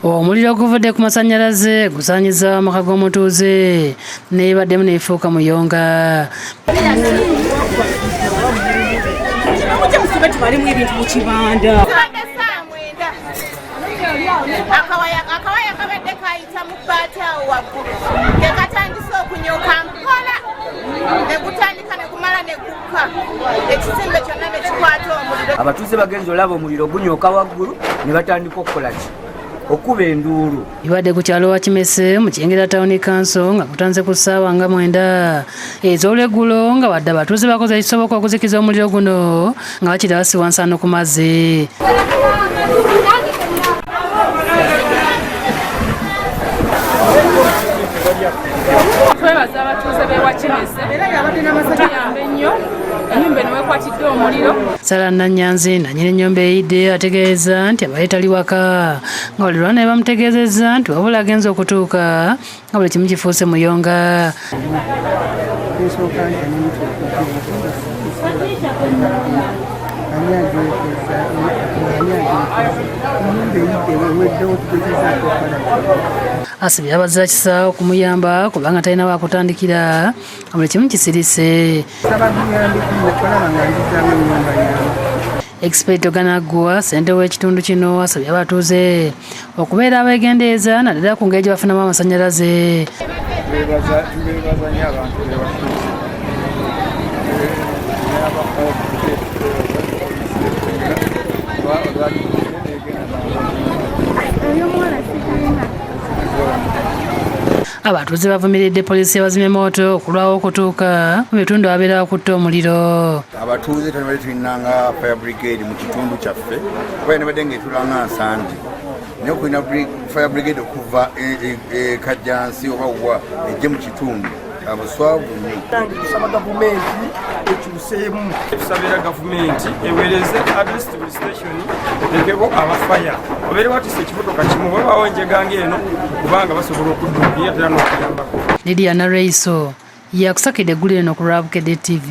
Omuliro guvudde ku masannyalaze gusaanyiza amaka g'omutuuze n'ebaddemu n'efuuka muyonga. Akawaya kabadde kayita mu bbaata awo waggulu tekatandise okunyoka mpola ne gutandika ne gumala ne gukka ekizimbe kyonna ne kikwata omuliro. Abatuuze bagenze olaba omuliro gunyoka waggulu ne batandika okukola ki okuba enduulu. Ibadde ku kyalo wa Kimese mu Kyengera Town Council nga kutanze ku ssaawa nga 9 ez'olweggulo nga wadde abatuuze bakoze ekisoboka okuzikiza omuliro guno nga bakira basiwansano ku mazzi. Twebaza abatuuze b'ewa Kimese tuyambe nnyo ennyumba eno wekwatidde omuliro. Sara Nanyanzi nannyini ennyumba eyidde ategeeza nti abaali tali waka nga buli lwonna ne bamutegeezezza nti wabula agenza okutuuka nga buli kimu kifuuse muyonga. Asibye abazza kisaawe okumuyamba kubanga talina wakutandikira nga buli kimu kisirise. Expert Oganagwa ssente w'ekitundu kino asabye abatuuze okubeera abeegendeeza naddala ku ngeri gye bafunamu amasannyalaze. Abatuuze bavumiridde poliisi y'abazimya mooto okulwawo okutuuka mu bitundu ababeera bakutte omuliro. Abatuuze tubadde tulinanga fire brigade mu kitundu kyaffe kuba nebadde ng'etulanga nsandi naye okulina fire brigade okuva Kajjansi oba wa ejje mu kitundu abaswavu nnyo. Tusaba gavumenti ekyuseemu. Tusabira gavumenti eweereze at least buli station ekeko abafaya obeere watise ekimotoka kimu babaawo enjegange eno kubanga basobola okudduukira ddala n'okuyambako. Lydia Nareiso yakusakidde eggulu lino ku Lwabukedde TV.